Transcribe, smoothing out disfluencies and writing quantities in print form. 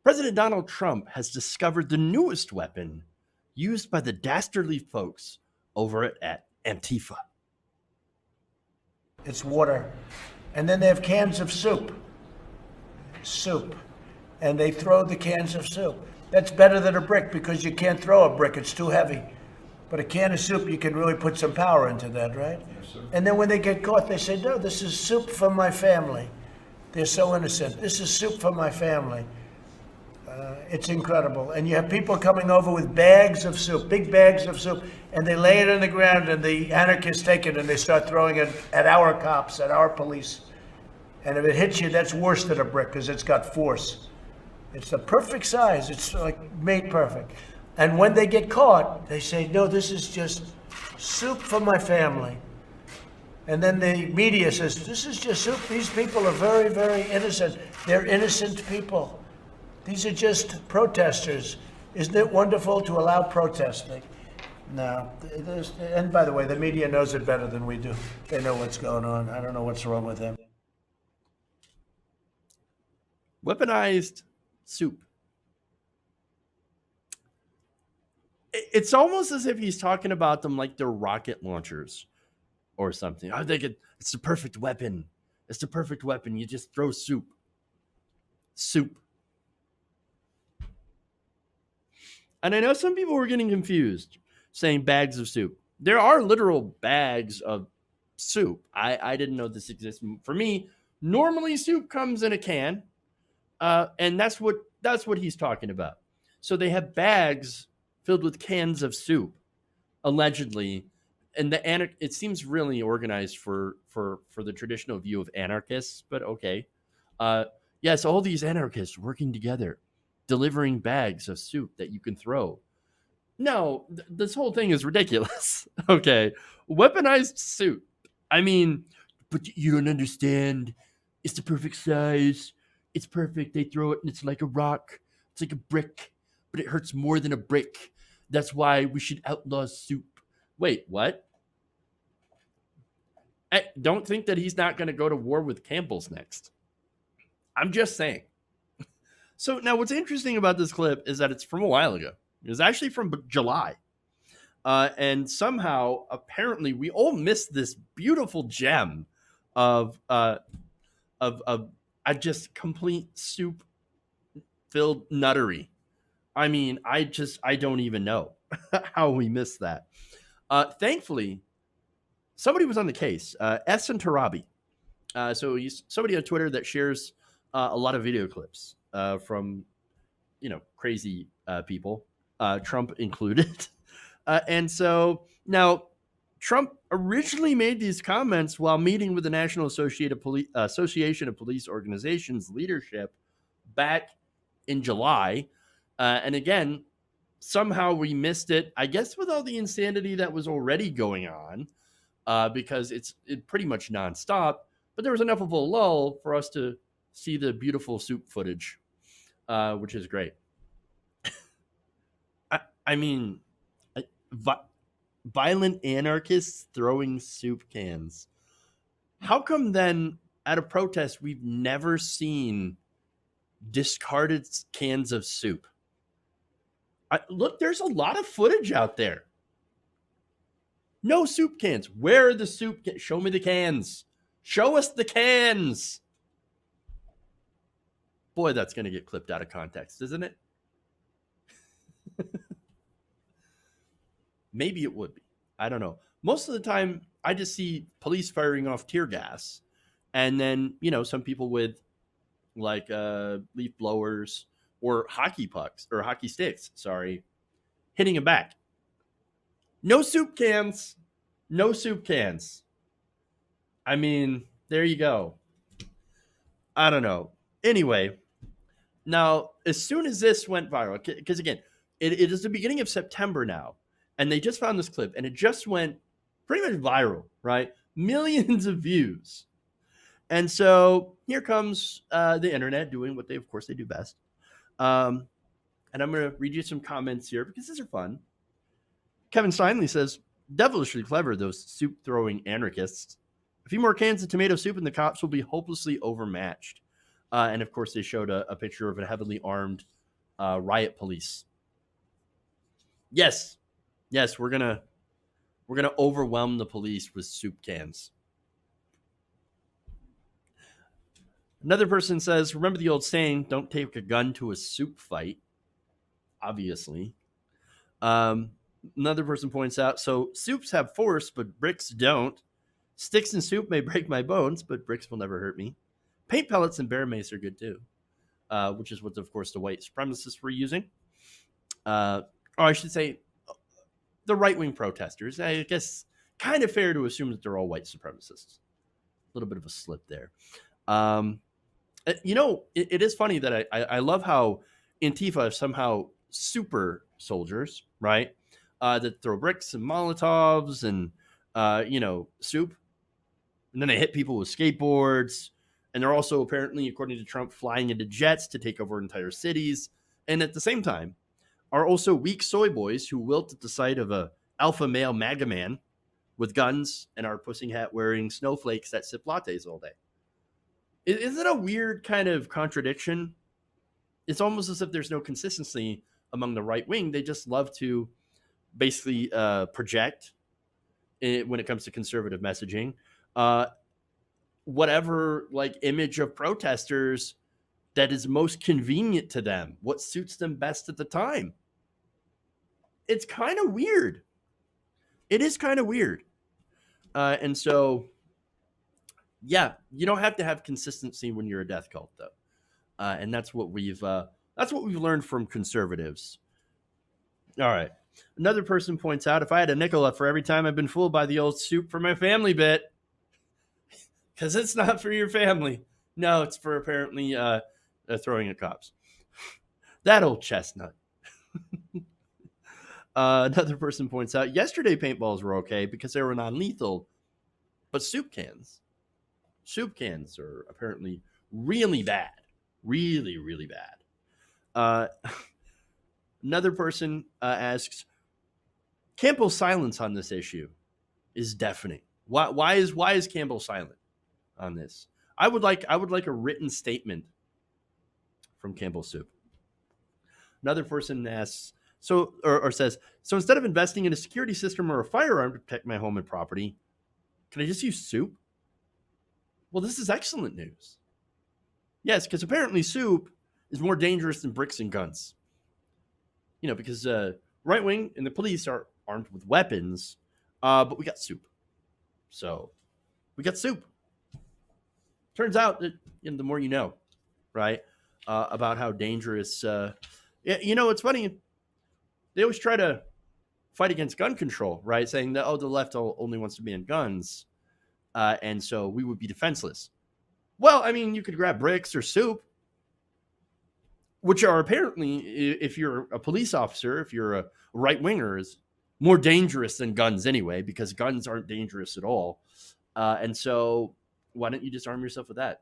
President Donald Trump has discovered the newest weapon used by the dastardly folks over at Antifa. It's water. And then they have cans of soup. And they throw the cans of soup. That's better than a brick because you can't throw a brick, it's too heavy. But a can of soup, you can really put some power into that, right? Yes, sir. And then when they get caught, they say, no, this is soup for my family. They're so innocent. This is soup for my family. It's incredible. And you have people coming over with bags of soup, big bags of soup, and they lay it on the ground, and the anarchists take it and they start throwing it at our cops, at our police. And if it hits you, that's worse than a brick because it's got force. It's the perfect size. It's like made perfect. And when they get caught, they say, no, this is just soup for my family. And then the media says, this is just soup. These people are very, very innocent. They're innocent people. These are just protesters. Isn't it wonderful to allow protesting? No. And by the way, the media knows it better than we do. They know what's going on. I don't know what's wrong with them. Weaponized soup. It's almost as if he's talking about them like they're rocket launchers or something. I think it's the perfect weapon. It's the perfect weapon. You just throw soup. Soup. And I know some people were getting confused saying bags of soup. There are literal bags of soup. I didn't know this existed. For me, normally soup comes in a can. And that's what he's talking about. So they have bags filled with cans of soup, allegedly. And it seems really organized for the traditional view of anarchists, but okay. Yes, all these anarchists working together, delivering bags of soup that you can throw. No, this whole thing is ridiculous. Okay. Weaponized soup. I mean, but you don't understand. It's the perfect size. It's perfect. They throw it and it's like a rock. It's like a brick, but it hurts more than a brick. That's why we should outlaw soup. Wait, what? I don't think that he's not going to go to war with Campbell's next. I'm just saying. So now what's interesting about this clip is that it's from a while ago. It was actually from July. And somehow, apparently, we all missed this beautiful gem of just complete soup-filled nuttery. I mean, I don't even know how we missed that. Thankfully, somebody was on the case. S. and Tarabi. So he's somebody on Twitter that shares a lot of video clips from, crazy people, Trump included. And so now Trump originally made these comments while meeting with the National Association of Police Organizations leadership back in July. And again, somehow we missed it, I guess, with all the insanity that was already going on, because it's pretty much nonstop. But there was enough of a lull for us to see the beautiful soup footage, which is great. I mean, violent anarchists throwing soup cans. How come then at a protest we've never seen discarded cans of soup? Look, there's a lot of footage out there. No soup cans. Where are the soup cans? Show me the cans. Show us the cans. Boy, that's going to get clipped out of context, isn't it? Maybe it would be. I don't know. Most of the time, I just see police firing off tear gas. And then, some people with like leaf blowers or hockey pucks or hockey sticks, hitting him back. No soup cans. No soup cans. I mean, there you go. I don't know. Anyway, now, as soon as this went viral, because again, it is the beginning of September now, and they just found this clip, and it just went pretty much viral, right? Millions of views. And so here comes the internet doing what they do best. And I'm going to read you some comments here because these are fun. Kevin Steinley says, devilishly clever, those soup-throwing anarchists. A few more cans of tomato soup and the cops will be hopelessly overmatched. And of course, they showed a picture of a heavily armed riot police. Yes, yes, we're gonna overwhelm the police with soup cans. Another person says, remember the old saying, don't take a gun to a soup fight, obviously. Another person points out, so soups have force, but bricks don't. Sticks and soup may break my bones, but bricks will never hurt me. Paint pellets and bear mace are good too, which is what, of course, the white supremacists were using. Or I should say, the right-wing protesters. I guess kind of fair to assume that they're all white supremacists. A little bit of a slip there. It is funny that I love how Antifa is somehow super soldiers, right? That throw bricks and Molotovs and, soup. And then they hit people with skateboards. And they're also apparently, according to Trump, flying into jets to take over entire cities. And at the same time, are also weak soy boys who wilt at the sight of a alpha male MAGA man with guns and are pussy hat wearing snowflakes that sip lattes all day. Is it a weird kind of contradiction? It's almost as if there's no consistency among the right wing. They just love to basically project when it comes to conservative messaging, whatever like image of protesters that is most convenient to them, what suits them best at the time. It's kind of weird. It is kind of weird. And so, yeah, you don't have to have consistency when you're a death cult, though. And that's what we've learned from conservatives. All right. Another person points out, if I had a nickel up for every time I've been fooled by the old soup for my family bit, because it's not for your family. No, it's for apparently throwing at cops. That old chestnut. Another person points out, yesterday paintballs were okay because they were non-lethal, but soup cans are apparently really bad. Really, really bad. Another person asks, Campbell's silence on this issue is deafening. Why is Campbell silent on this? I would like a written statement from Campbell Soup. Another person asks, says, so instead of investing in a security system or a firearm to protect my home and property, can I just use soup? Well, this is excellent news. Yes, because apparently soup is more dangerous than bricks and guns. Because right wing and the police are armed with weapons, but we got soup. So we got soup. Turns out that the more you know, right, about how dangerous. It's funny. They always try to fight against gun control, right? Saying that, the left only wants to ban guns, and so we would be defenseless. Well, I mean, you could grab bricks or soup, which are apparently, if you're a police officer, if you're a right winger, is more dangerous than guns anyway, because guns aren't dangerous at all. And so why don't you just arm yourself with that?